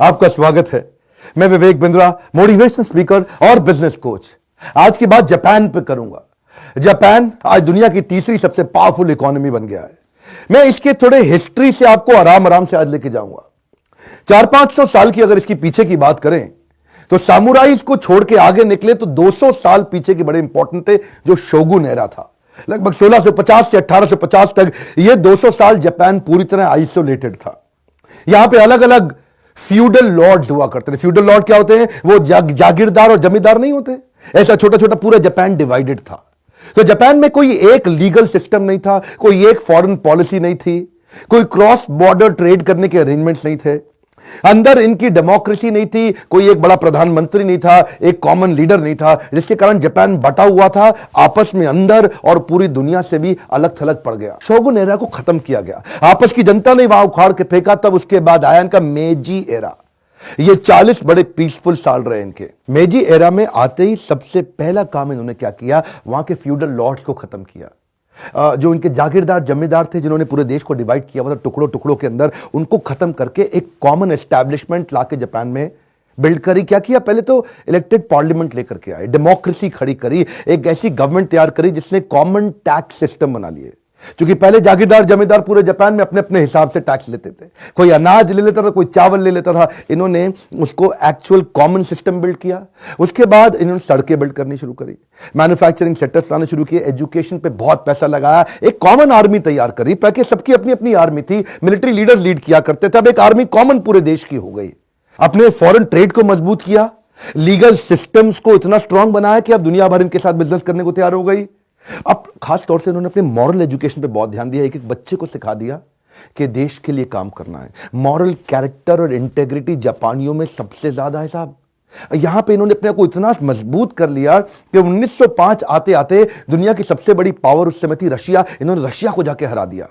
आपका स्वागत है। मैं विवेक बिंद्रा, मोटिवेशनल स्पीकर और बिजनेस कोच। आज की बात जापान पे करूंगा। जापान आज दुनिया की तीसरी सबसे पावरफुल इकोनॉमी बन गया है। मैं इसके थोड़े हिस्ट्री से आपको आराम आराम से आज लेके जाऊंगा। 400-500 साल की अगर इसकी पीछे की बात करें तो सामुराइज को छोड़ के आगे निकले तो 200 साल पीछे के बड़े इंपॉर्टेंट थे, जो शोगुन एरा था। लगभग 1650 से 1850 तक ये 200 साल जापान पूरी तरह आइसोलेटेड था। यहां पे अलग अलग फ्यूडल लॉर्ड्स हुआ करते थे। फ्यूडल लॉर्ड क्या होते हैं? वो जागीरदार और जमींदार नहीं होते। ऐसा छोटा छोटा पूरा जापान डिवाइडेड था। तो जापान में कोई एक लीगल सिस्टम नहीं था, कोई एक फॉरेन पॉलिसी नहीं थी, कोई क्रॉस बॉर्डर ट्रेड करने के अरेंजमेंट्स नहीं थे, अंदर इनकी डेमोक्रेसी नहीं थी, कोई एक बड़ा प्रधानमंत्री नहीं था, एक कॉमन लीडर नहीं था, जिसके कारण जापान बटा हुआ था, आपस में अंदर और पूरी दुनिया से भी अलग थलग पड़ गया। शोगुन एरा को खत्म किया गया, आपस की जनता ने वहां उखाड़ के फेंका। तब उसके बाद आया इनका मेजी एरा। ये 40 बड़े पीसफुल साल रहे इनके। मेजी एरा में आते ही सबसे पहला काम इन्होंने क्या किया? वहां के फ्यूडल लॉर्ड्स को खत्म किया। जो इनके जागीरदार जमींदार थे, जिन्होंने पूरे देश को डिवाइड किया हुआ था टुकड़ों टुकड़ों के अंदर, उनको खत्म करके एक कॉमन एस्टैब्लिशमेंट लाके जापान में बिल्ड करी। क्या किया? पहले तो इलेक्टेड पार्लियामेंट लेकर के आए, डेमोक्रेसी खड़ी करी, एक ऐसी गवर्नमेंट तैयार करी जिसने कॉमन टैक्स सिस्टम बना लिए। क्योंकि पहले जागीरदार जमींदार पूरे जापान में अपने अपने हिसाब से टैक्स लेते थे। कोई अनाज ले लेता था, कोई चावल ले लेता था। इन्होंने उसको एक्चुअल कॉमन सिस्टम बिल्ड किया। उसके बाद इन्होंने सड़कें बिल्ड करनी शुरू करी, मैन्युफैक्चरिंग सेक्टर्स लाने शुरू किए, एजुकेशन पे बहुत पैसा लगाया, एक कॉमन आर्मी तैयार करी। पहले सबकी अपनी अपनी आर्मी थी, मिलिट्री लीडर्स लीड किया करते थे। अब एक आर्मी कॉमन पूरे देश की हो गई। अपने फॉरेन ट्रेड को मजबूत किया, लीगल सिस्टम्स को इतना स्ट्रांग बनाया कि अब दुनिया भर इनके साथ बिजनेस करने को तैयार हो गई। अब खास तौर से उन्होंने अपने मॉरल एजुकेशन पे बहुत ध्यान दिया। एक एक बच्चे को सिखा दिया कि देश के लिए काम करना है। मॉरल कैरेक्टर और इंटेग्रिटी जापानियों में सबसे ज्यादा है साहब। यहां पे इन्होंने अपने आप को इतना मजबूत कर लिया कि 1905 आते आते दुनिया की सबसे बड़ी पावर उस समय थी रशिया। इन्होंने रशिया को जाके हरा दिया।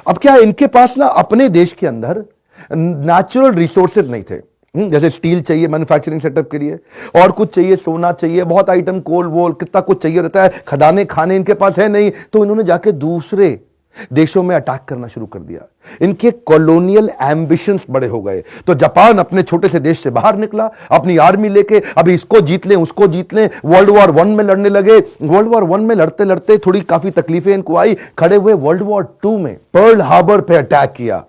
अब क्या है, इनके पास ना अपने देश के अंदर नेचुरल रिसोर्सेज नहीं थे। जैसे स्टील चाहिए मैन्युफैक्चरिंग सेटअप के लिए, और कुछ चाहिए, सोना चाहिए, बहुत आइटम, कोल वोल, कितना कुछ चाहिए रहता है। खदाने खाने इनके पास है नहीं। तो इन्होंने जाके दूसरे देशों में अटैक करना शुरू कर दिया। इनके कॉलोनियल एम्बिशंस बड़े हो गए। तो जापान अपने छोटे से देश से बाहर निकला, अपनी आर्मी लेके अभी इसको जीत लें उसको जीत लें। वर्ल्ड वॉर 1 में लड़ने लगे। वर्ल्ड वॉर 1 में लड़ते लड़ते थोड़ी काफी तकलीफें इनको आई। खड़े हुए वर्ल्ड वॉर 2 में पर्ल हार्बर पे अटैक किया।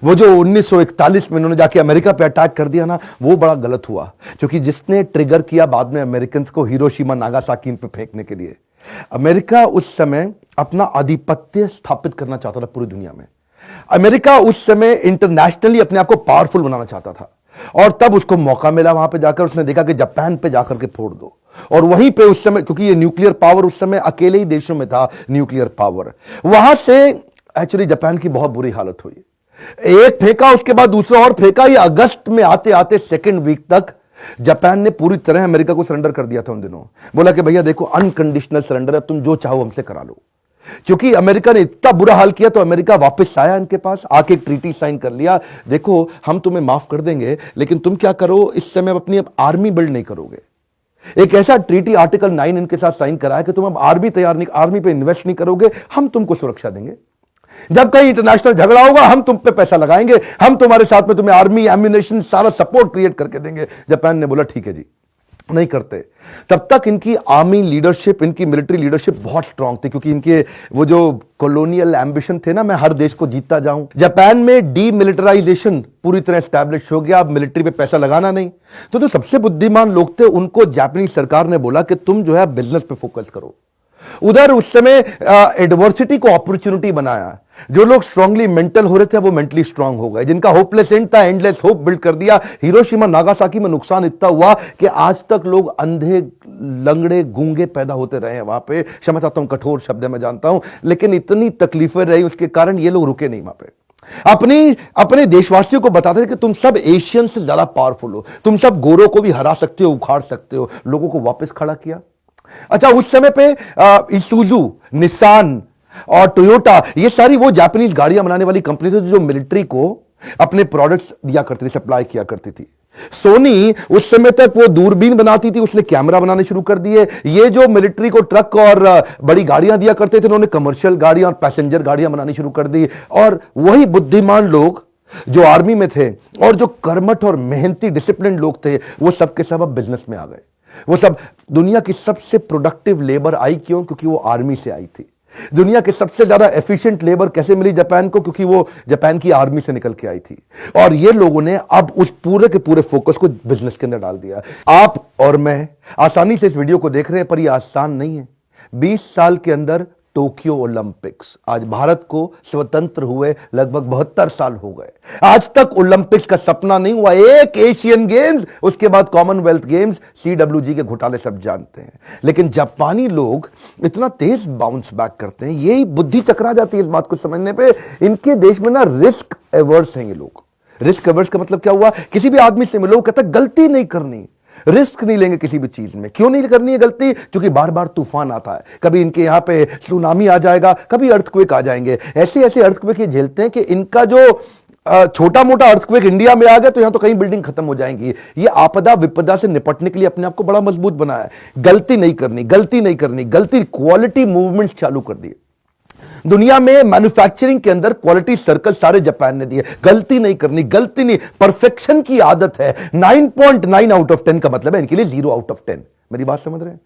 वो जो 1941 में इन्होंने जाके अमेरिका पे अटैक कर दिया ना, वो बड़ा गलत हुआ। क्योंकि जिसने ट्रिगर किया बाद में अमेरिकन को हिरोशिमा नागासाकी पे फेंकने के लिए। अमेरिका उस समय अपना आधिपत्य स्थापित करना चाहता था पूरी दुनिया में। अमेरिका उस समय इंटरनेशनली अपने आप को पावरफुल बनाना चाहता था। और तब उसको मौका मिला वहां पे जाकर, उसने देखा कि जापान पे जाकर के फोड़ दो। और वहीं पे उस समय, क्योंकि ये न्यूक्लियर पावर उस समय अकेले ही देशों में था, न्यूक्लियर पावर, वहां से एक्चुअली जापान की बहुत बुरी हालत हुई। एक फेंका, उसके बाद दूसरा और फेंका। ये अगस्त में आते आते सेकेंड वीक तक जापान ने पूरी तरह अमेरिका को सरेंडर कर दिया था। उन दिनों बोला कि भैया देखो, अनकंडीशनल सरेंडर, अब तुम जो चाहो हमसे करा लो। क्योंकि अमेरिका ने इतना बुरा हाल किया तो अमेरिका वापस आया इनके पास, आके ट्रीटी साइन कर लिया। देखो, हम तुम्हें माफ कर देंगे, लेकिन तुम क्या करो, इस समय अपनी आर्मी बिल्ड नहीं करोगे। एक ऐसा ट्रीटी आर्टिकल 9 इनके साथ साइन कराया कि तुम अब आर्मी तैयार नहीं, आर्मी पे इन्वेस्ट नहीं करोगे, हम तुमको सुरक्षा देंगे। जब कहीं इंटरनेशनल झगड़ा होगा हम तुम पे पैसा लगाएंगे, हम तुम्हारे साथ में तुम्हें आर्मी, एम्यूनेशन, सारा सपोर्ट क्रिएट करके देंगे। जापान ने बोला ठीक है जी, नहीं करते। तब तक इनकी आर्मी लीडरशिप, इनकी मिलिट्री लीडरशिप बहुत स्ट्रांग थी। क्योंकि इनके वो जो कॉलोनियल एम्बिशन थे ना, मैं हर देश को जीतता जाऊं। जापान में डीमिलिटराइजेशन पूरी तरह एस्टैब्लिश हो गया। अब मिलिट्री पे पैसा लगाना नहीं। तो जो सबसे बुद्धिमान लोग थे उनको जापानी सरकार ने बोला कि तुम जो है बिजनेस पे फोकस करो। उधर उस समय एडवर्सिटी को अपॉर्चुनिटी बनाया। जो लोग स्ट्रांगली मेंटल हो रहे थे वो मेंटली स्ट्रांग हो गए। जिनका होपलेस एंड था, एंडलेस होप बिल्ड कर दिया। हिरोशिमा नागासाकी में नुकसान इतना हुआ कि आज तक लोग अंधे, लंगड़े, गूंगे पैदा होते रहे हैं वहां पे। क्षमा चाहता हूं, कठोर शब्द मैं जानता हूं, लेकिन इतनी तकलीफें रही, उसके कारण ये लोग रुके नहीं वहां पे। अपने देशवासियों को बताते थे कि तुम सब एशियन से ज्यादा पावरफुल हो, तुम सब गोरों को भी हरा सकते हो, उखाड़ सकते हो। लोगों को वापस खड़ा किया। अच्छा, उस समय पे इसूजू, निसान और टोयोटा, ये सारी वो जापानीज गाड़ियां बनाने वाली कंपनी थी जो मिलिट्री को अपने प्रोडक्ट्स दिया करती थी, सप्लाई किया करती थी। सोनी उस समय तक वो दूरबीन बनाती थी, उसने कैमरा बनाने शुरू कर दिए। ये जो मिलिट्री को ट्रक और बड़ी गाड़ियां दिया करते थे, उन्होंने कमर्शियल गाड़ियां और पैसेंजर गाड़ियां बनानी शुरू कर दी। और वही बुद्धिमान लोग जो आर्मी में थे और जो कर्मठ और मेहनती डिसिप्लिन लोग थे, वो सब के सब अब बिजनेस में आ गए। वो सब दुनिया की सबसे प्रोडक्टिव लेबर आई क्यों? क्योंकि वो आर्मी से आई थी। दुनिया के सबसे ज्यादा एफिशिएंट लेबर कैसे मिली जापान को? क्योंकि वो जापान की आर्मी से निकल के आई थी। और ये लोगों ने अब उस पूरे के पूरे फोकस को बिजनेस के अंदर डाल दिया। आप और मैं आसानी से इस वीडियो को देख रहे हैं, पर यह आसान नहीं है। 20 साल के अंदर टोक्यो ओलंपिक्स, आज भारत को स्वतंत्र हुए लगभग 72 साल हो गए। आज तक ओलंपिक्स का सपना नहीं हुआ। एक एशियन गेम्स, उसके बाद कॉमनवेल्थ गेम्स, CWG के घोटाले सब जानते हैं। लेकिन जापानी लोग इतना तेज बाउंस बैक करते हैं, यही बुद्धि चकरा जाती है इस बात को समझने पे। इनके देश में ना रिस्क एवर्स हैं ये लोग। रिस्क एवर्स का मतलब क्या हुआ? किसी भी आदमी से मिलो, कहता गलती नहीं करनी, रिस्क नहीं लेंगे किसी भी चीज में। क्यों नहीं करनी है गलती? क्योंकि बार बार तूफान आता है। कभी इनके यहां पे सुनामी आ जाएगा, कभी अर्थक्वेक आ जाएंगे। ऐसे ऐसे अर्थक्वेक ये झेलते हैं कि इनका जो छोटा मोटा अर्थक्वेक इंडिया में आ गया तो यहां तो कहीं बिल्डिंग खत्म हो जाएंगी। ये आपदा विपदा से निपटने के लिए अपने आप को बड़ा मजबूत बनाया है। गलती नहीं करनी, गलती नहीं करनी, गलती, क्वालिटी मूवमेंट चालू कर दिए। दुनिया में मैन्युफैक्चरिंग के अंदर क्वालिटी सर्कल सारे जापान ने दिए। गलती नहीं करनी, गलती नहीं, परफेक्शन की आदत है। 9.9 आउट ऑफ 10 का मतलब है इनके लिए 0 आउट ऑफ 10। मेरी बात समझ रहे हैं?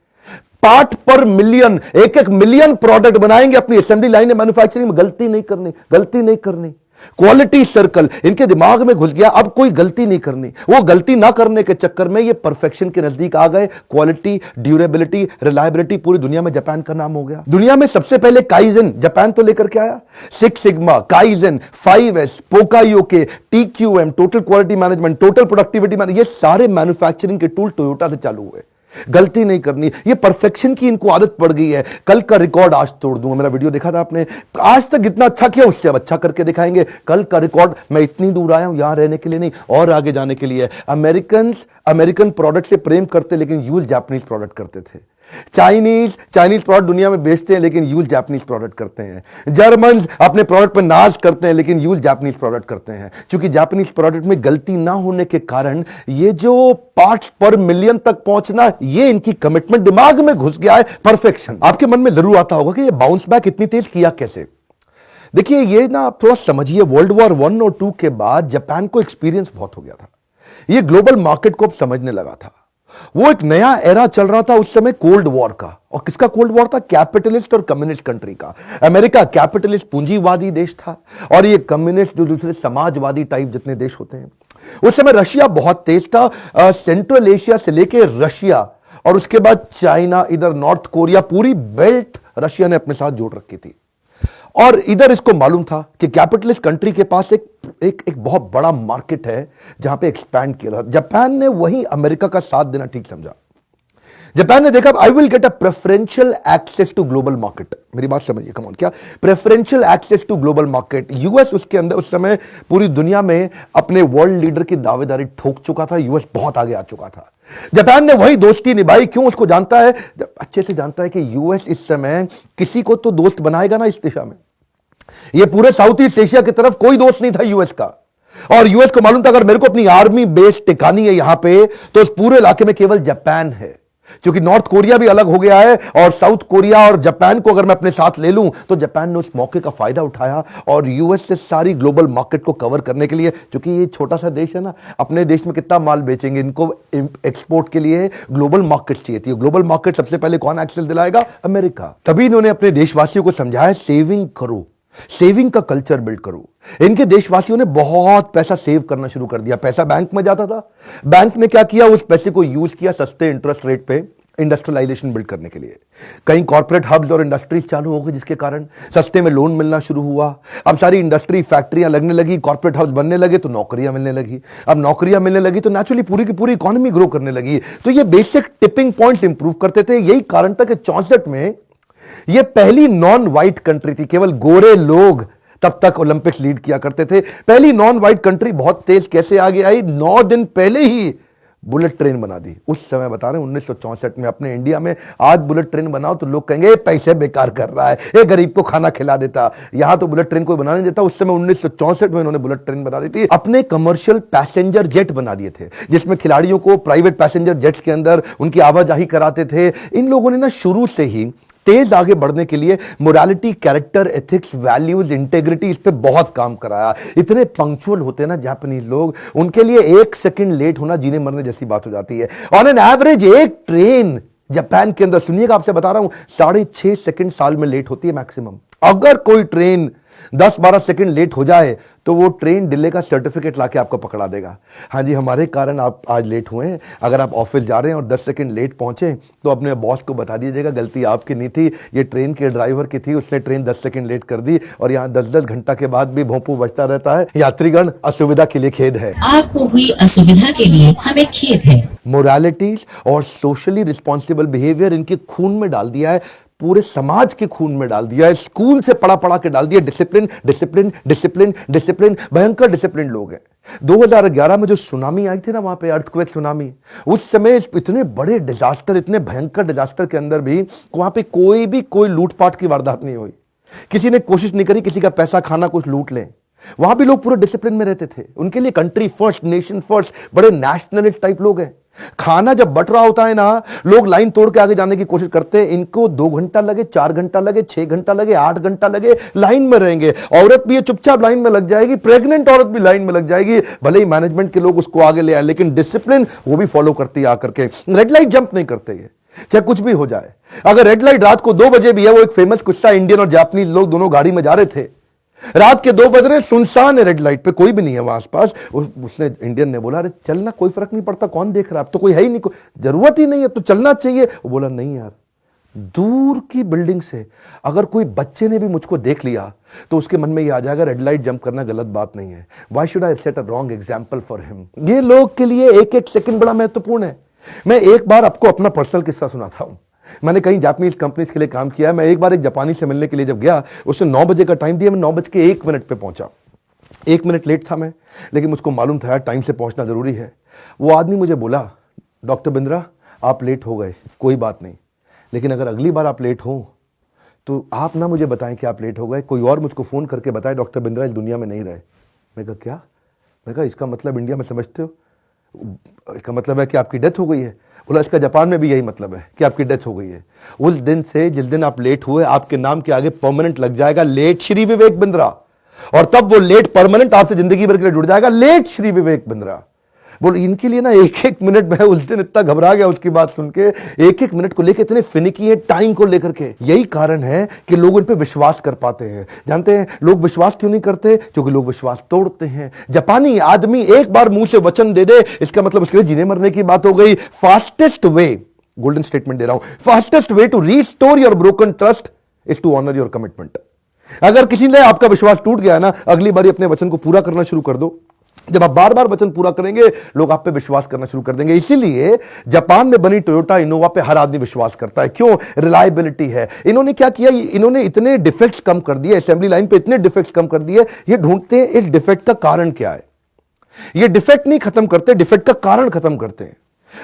पार्ट पर मिलियन, एक एक मिलियन प्रोडक्ट बनाएंगे अपनी असेंबली लाइन में, मैन्युफैक्चरिंग में। गलती नहीं करनी, गलती नहीं करनी। क्वालिटी सर्कल इनके दिमाग में घुस गया, अब कोई गलती नहीं करनी। वो गलती ना करने के चक्कर में ये परफेक्शन के नजदीक आ गए। क्वालिटी, ड्यूरेबिलिटी, रिलायबिलिटी, पूरी दुनिया में जापान का नाम हो गया। दुनिया में सबसे पहले काइजन जापान तो लेकर के आया। 6 sigma, kaizen, 5S, पोकायोके, TQM, total quality management, total productivity management, ये सारे मैन्युफैक्चरिंग के टूल टोयोटा से चालू हुए। गलती नहीं करनी, ये परफेक्शन की इनको आदत पड़ गई है। कल का रिकॉर्ड आज तोड़ दूंगा। मेरा वीडियो देखा था आपने? आज तक इतना अच्छा किया, उससे अब अच्छा करके दिखाएंगे। कल का रिकॉर्ड, मैं इतनी दूर आया हूं यहां रहने के लिए नहीं, और आगे जाने के लिए। अमेरिकन प्रोडक्ट से प्रेम करते लेकिन यूज जापानीज प्रोडक्ट करते थे। चाइनीज प्रोडक्ट दुनिया में बेचते हैं लेकिन यूज जापानीज प्रोडक्ट करते हैं। जर्मन अपने प्रोडक्ट पर नाज करते हैं लेकिन यूज जापानीज प्रोडक्ट करते हैं। क्योंकि जापानीज प्रोडक्ट में गलती ना होने के कारण ये जो पार्ट्स पर मिलियन तक पहुंचना, ये इनकी कमिटमेंट दिमाग में घुस गया है। परफेक्शन। आपके मन में जरूर आता होगा कि ये बाउंस बैक इतनी तेज किया कैसे? देखिए, ये ना आप थोड़ा समझिए। वर्ल्ड वॉर 1 और 2 के बाद जापान को एक्सपीरियंस बहुत हो गया था। ये ग्लोबल मार्केट को अब समझने लगा था। वो एक नया एरा चल रहा था उस समय, कोल्ड वॉर का। और किसका कोल्ड वॉर था? कैपिटलिस्ट और कम्युनिस्ट कंट्री का। अमेरिका कैपिटलिस्ट पूंजीवादी देश था, और ये कम्युनिस्ट जो दूसरे समाजवादी टाइप जितने देश होते हैं। उस समय रशिया बहुत तेज था। सेंट्रल एशिया से लेके रशिया और उसके बाद चाइना, इधर नॉर्थ कोरिया, पूरी बेल्ट रशिया ने अपने साथ जोड़ रखी थी। और इधर इसको मालूम था कि कैपिटलिस्ट कंट्री के पास एक बहुत बड़ा मार्केट है जहां पे एक्सपैंड किया था। जापान ने वही अमेरिका का साथ देना ठीक समझा। जापान ने देखा, I will get a preferential access to global market. मेरी बात समझिए, कम ऑन, क्या preferential access to global market? US उसके अंदर उस समय पूरी दुनिया में अपने वर्ल्ड लीडर की दावेदारी ठोक चुका था। यूएस बहुत आगे आ चुका था। जापान ने वही दोस्ती निभाई। क्यों? उसको जानता है, अच्छे से जानता है कि यूएस इस समय किसी को तो दोस्त बनाएगा ना इस दिशा में। ये पूरे साउथ ईस्ट एशिया की तरफ कोई दोस्त नहीं था यूएस का। और यूएस को मालूम था अगर मेरे को अपनी आर्मी बेस टिकानी है यहां पे, तो उस पूरे इलाके में केवल जापान है। क्योंकि नॉर्थ कोरिया भी अलग हो गया है, और साउथ कोरिया और जापान को अगर मैं अपने साथ ले लूं, तो जापान ने उस मौके का फायदा उठाया और यूएस से सारी ग्लोबल मार्केट को कवर करने के लिए, क्योंकि ये छोटा सा देश है ना, अपने देश में कितना माल बेचेंगे, इनको एक्सपोर्ट के लिए ग्लोबल मार्केट चाहिए थी। ग्लोबल मार्केट सबसे पहले कौन एक्सेस दिलाएगा? अमेरिका। तभी इन्होंने अपने देशवासियों को समझाया, सेविंग करो, सेविंग का कल्चर बिल्ड करो। इनके देशवासियों ने बहुत पैसा सेव करना शुरू कर दिया। पैसा बैंक में जाता था, बैंक ने क्या किया, उस पैसे को यूज किया सस्ते इंटरेस्ट रेट पे इंडस्ट्रियलाइजेशन बिल्ड करने के लिए। कई कॉर्पोरेट हब्स और इंडस्ट्रीज चालू हो गई, जिसके कारण सस्ते में लोन मिलना शुरू हुआ। अब सारी इंडस्ट्री फैक्ट्रियां लगने लगी, कॉर्पोरेट हब्स बनने लगे, तो नौकरियां मिलने लगी। अब नौकरियां मिलने लगी तो नेचुरली पूरी की पूरी इकोनॉमी ग्रो करने लगी। तो ये बेसिक टिपिंग पॉइंट इंप्रूव करते थे। यही कारण था कि 64 में ये पहली नॉन व्हाइट कंट्री थी। केवल गोरे लोग तब तक ओलंपिक्स लीड किया करते थे। पहली नॉन व्हाइट कंट्री बहुत तेज कैसे आगे आई? 9 दिन पहले ही बुलेट ट्रेन बना दी। उस समय बता रहे हैं 1964 में अपने इंडिया में। आज बुलेट ट्रेन बनाओ तो लोग कहेंगे पैसे बेकार कर रहा है, ये गरीब को खाना खिला देता। यहां तो बुलेट ट्रेन कोई बना नहीं देता। उस समय 1964 में उन्होंने बुलेट ट्रेन बना दी थी। अपने कमर्शियल पैसेंजर जेट बना दिए थे, जिसमें खिलाड़ियों को प्राइवेट पैसेंजर जेट के अंदर उनकी आवाजाही कराते थे। इन लोगों ने ना शुरू से ही तेज आगे बढ़ने के लिए morality, character, ethics, values, integrity, इस पे बहुत काम कराया। इतने पंक्चुअल होते हैं ना जापानीज लोग, उनके लिए 1 सेकंड लेट होना जीने मरने जैसी बात हो जाती है। ऑन एन एवरेज एक ट्रेन जापान के अंदर, सुनिएगा आपसे बता रहा हूं, 6.5 सेकंड साल में लेट होती है मैक्सिमम। अगर कोई ट्रेन 10-12 सेकंड लेट हो जाए तो वो ट्रेन डिले का सर्टिफिकेट लाके आपको पकड़ा देगा। हाँ जी, हमारे कारण आप आज लेट हुए हैं। अगर आप ऑफिस जा रहे हैं और 10 सेकंड लेट पहुंचे तो अपने बॉस को बता दीजिएगा गलती आपकी नहीं थी, ये ट्रेन के ड्राइवर की थी, उसने ट्रेन 10 सेकंड लेट कर दी और यहाँ 10-10 घंटा के बाद भी भोंपू बजता रहता है। यात्रीगण, असुविधा के लिए खेद है। आपको हुई असुविधा के लिए हमें खेद है। मोरालिटी और सोशली रिस्पॉन्सिबल बिहेवियर इनके खून में डाल दिया है, पूरे समाज के खून में डाल दिया है, स्कूल से पढ़ा पढ़ा के डाल दिया। डिसिप्लिन डिसिप्लिन डिसिप्लिन डिसिप्लिन, भयंकर डिसिप्लिन लोग हैं। 2011 में जो सुनामी आई थी ना, वहां पे अर्थक्वेक सुनामी, उस समय इतने बड़े डिजास्टर, इतने भयंकर डिजास्टर के अंदर भी वहां पे कोई लूटपाट की वारदात नहीं हुई। किसी ने कोशिश नहीं करी किसी का पैसा खाना, कुछ लूट लें। वहां भी लोग पूरे डिसिप्लिन में रहते थे। उनके लिए कंट्री फर्स्ट, नेशन फर्स्ट, बड़े नेशनलिस्ट टाइप लोग हैं। खाना जब बट रहा होता है ना, लोग लाइन तोड़ के आगे जाने की कोशिश करते हैं। इनको 2 घंटा लगे, 4 घंटा लगे, 6 घंटा लगे, 8 घंटा लगे, लाइन में रहेंगे। औरत भी ये चुपचाप लाइन में लग जाएगी, प्रेग्नेंट औरत भी लाइन में लग जाएगी, भले ही मैनेजमेंट के लोग उसको आगे ले आए, लेकिन डिसिप्लिन वो भी फॉलो करती है आकर के। रेड लाइट जंप नहीं करते ये, चाहे कुछ भी हो जाए। अगर रेड लाइट रात को 2 बजे भी है, वो एक फेमस किस्सा, इंडियन और जापानीज लोग दोनों गाड़ी में जा रहे थे, रात के 2 बज रहे, सुनसान है रेड लाइट पे, कोई भी नहीं है वहां आसपास। उसने, इंडियन ने बोला, अरे चलना, कोई फर्क नहीं पड़ता, कौन देख रहा है, अब तो कोई है ही नहीं, जरूरत ही नहीं है, तो चलना चाहिए। वो बोला, नहीं यार, दूर की बिल्डिंग से अगर कोई बच्चे ने भी मुझको देख लिया तो उसके मन में ये आ जाएगा रेड लाइट जंप करना गलत बात नहीं है। Why should I set a wrong example for him. ये लोग के लिए एक एक सेकंड बड़ा महत्वपूर्ण है। मैं एक बार आपको अपना पर्सनल किस्सा सुनाता हूं। मैंने कई जापानीज कंपनीज के लिए काम किया है। मैं एक बार एक जापानी से मिलने के लिए जब गया, उसने 9 बजे का टाइम दिया, मैं 9:01 पे पहुंचा। 1 मिनट लेट था मैं, लेकिन मुझको मालूम था टाइम से पहुंचना जरूरी है। वो आदमी मुझे बोला, डॉक्टर बिंद्रा आप लेट हो गए, कोई बात नहीं, लेकिन अगर अगली बार आप लेट हो तो आप ना मुझे बताएं कि आप लेट हो गए, कोई और मुझको फोन करके बताए डॉक्टर बिंद्रा इस दुनिया में नहीं रहे। मैं कहा क्या? मैं कहा इसका मतलब इंडिया में समझते हो, इसका मतलब है कि आपकी डेथ हो गई है। बोला इसका जापान में भी यही मतलब है कि आपकी डेथ हो गई है। उस दिन से जिस दिन आप लेट हुए, आपके नाम के आगे परमानेंट लग जाएगा लेट श्री विवेक बिंद्रा, और तब वो लेट परमानेंट आपसे जिंदगी भर के लिए जुड़ जाएगा, लेट श्री विवेक बिंद्रा। बोल, इनके लिए ना 1-1 मिनट, मैं उस दिन इतना घबरा गया उसकी बात सुन के, 1-1 मिनट को लेकर इतने फिनिकी है टाइम को लेकर के। यही कारण है कि लोग इन पे विश्वास कर पाते हैं। जानते हैं लोग विश्वास क्यों नहीं करते? क्योंकि लोग विश्वास तोड़ते हैं। जापानी आदमी एक बार मुंह से वचन दे दे, इसका मतलब उसके लिए जीने मरने की बात हो गई। फास्टेस्ट वे, गोल्डन स्टेटमेंट दे रहा हूं, fastest way to restore your broken trust is to honour your commitment. अगर किसी ने आपका विश्वास टूट गया ना, अगली बार अपने वचन को पूरा करना शुरू कर दो। जब आप बार बार वचन पूरा करेंगे, लोग आप पे विश्वास करना शुरू कर देंगे। इसीलिए जापान में बनी टोयोटा इनोवा पे हर आदमी विश्वास करता है। क्यों? रिलायबिलिटी है। इन्होंने क्या किया, इन्होंने इतने डिफेक्ट्स कम कर दिए, असेंबली लाइन पे इतने डिफेक्ट्स कम कर दिए। ये ढूंढते हैं इस डिफेक्ट का कारण क्या है। ये डिफेक्ट नहीं खत्म करते, डिफेक्ट का कारण खत्म करते हैं।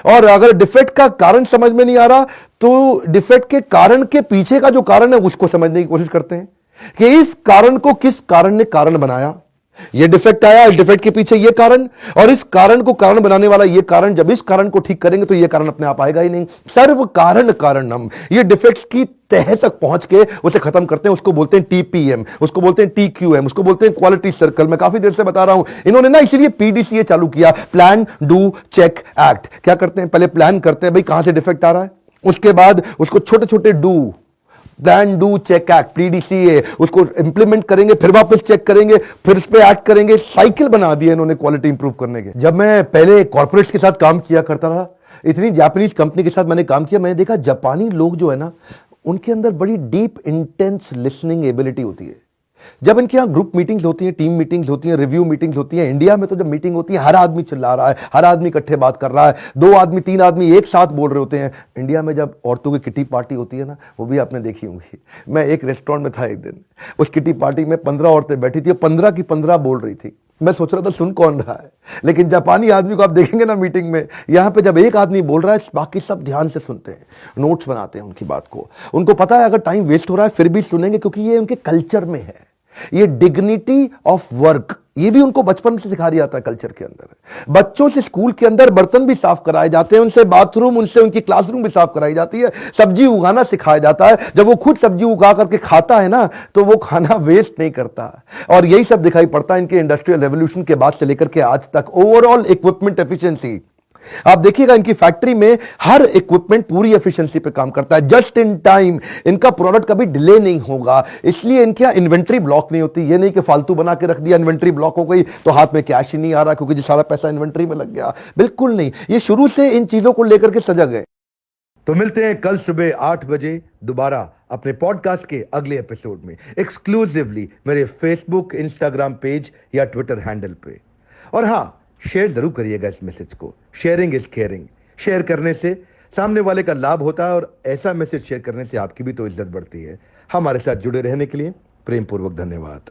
और अगर डिफेक्ट का कारण समझ में नहीं आ रहा तो डिफेक्ट के कारण के पीछे का जो कारण है उसको समझने की कोशिश करते हैं कि इस कारण को किस कारण ने कारण बनाया। ये डिफेक्ट आया, इस डिफेक्ट के पीछे ये कारण, और इस कारण को कारण बनाने वाला ये कारण। जब इस कारण को ठीक करेंगे तो ये कारण अपने आप आएगा ही नहीं। सर्व कारण कारणम, ये डिफेक्ट की तह तक पहुंच के उसे खत्म करते हैं। उसको बोलते हैं टीपीएम, उसको बोलते हैं टीक्यूएम, उसको बोलते हैं क्वालिटी सर्कल। मैं काफी देर से बता रहा हूं, इन्होंने ना इसीलिए पीडीसीए चालू किया, प्लान डू चेक एक्ट। क्या करते हैं, पहले प्लान करते हैं भाई कहां से डिफेक्ट आ रहा है, उसके बाद उसको छोटे छोटे do, plan do check act, PDCA, उसको इंप्लीमेंट करेंगे, फिर वापस चेक करेंगे, फिर उस पर एक्ट करेंगे। साइकिल बना दिया इन्होंने क्वालिटी इंप्रूव करने के। जब मैं पहले कॉर्पोरेट के साथ काम किया करता था, इतनी जापानीज कंपनी के साथ मैंने काम किया, मैंने देखा जापानी लोग जो है ना, उनके अंदर बड़ी डीप इंटेंस लिसनिंग एबिलिटी होती है। जब इनके यहां ग्रुप मीटिंग्स होती हैं, टीम मीटिंग्स होती हैं, रिव्यू मीटिंग्स होती हैं, इंडिया में तो जब मीटिंग होती है हर आदमी चिल्ला रहा है, हर आदमी इकट्ठे बात कर रहा है, 2 आदमी 3 आदमी एक साथ बोल रहे होते हैं। इंडिया में जब औरतों की किटी पार्टी होती है ना, वो भी आपने देखी होंगी। मैं एक रेस्टोरेंट में था एक दिन, उस किटी पार्टी में 15 औरतें बैठी थी, 15 की 15 बोल रही थी। मैं सोच रहा था सुन कौन रहा है, लेकिन जापानी आदमी को आप देखेंगे ना मीटिंग में, यहां पे जब एक आदमी बोल रहा है बाकी सब ध्यान से सुनते हैं, नोट्स बनाते हैं उनकी बात को। उनको पता है अगर टाइम वेस्ट हो रहा है फिर भी सुनेंगे, क्योंकि ये उनके कल्चर में है। ये डिग्निटी ऑफ वर्क ये भी उनको बचपन से सिखा दिया जाता है कल्चर के अंदर। बच्चों से स्कूल के अंदर बर्तन भी साफ कराए जाते हैं, उनसे बाथरूम, उनसे उनकी क्लासरूम भी साफ कराई जाती है, सब्जी उगाना सिखाया जाता है। जब वो खुद सब्जी उगा करके खाता है ना, तो वो खाना वेस्ट नहीं करता। और यही सब दिखाई पड़ता है इनके इंडस्ट्रियल रेवोल्यूशन के बाद से लेकर के आज तक। ओवरऑल इक्विपमेंट एफिशिएंसी, आप देखिएगा इनकी फैक्ट्री में हर इक्विपमेंट पूरी एफिशिएंसी पे काम करता है, जस्ट इन टाइम। इनका प्रोडक्ट कभी डिले नहीं होगा, इसलिए इनके यहां इन्वेंट्री ब्लॉक नहीं होती। ये नहीं कि फालतू बना के रख दिया, इन्वेंट्री ब्लॉक हो गई तो हाथ में कैश ही नहीं आ रहा क्योंकि जो सारा पैसा इन्वेंट्री में लग गया। बिल्कुल नहीं, ये शुरू से इन चीजों को लेकर के सजग है। तो मिलते हैं कल सुबह 8 बजे दोबारा अपने पॉडकास्ट के अगले एपिसोड में, एक्सक्लूसिवली मेरे फेसबुक, इंस्टाग्राम पेज या ट्विटर हैंडल पे। और हां, शेयर जरूर करिएगा इस मैसेज को। Sharing is caring. शेयर करने से सामने वाले का लाभ होता है और ऐसा मैसेज शेयर करने से आपकी भी तो इज्जत बढ़ती है। हमारे साथ जुड़े रहने के लिए प्रेम पूर्वक धन्यवाद।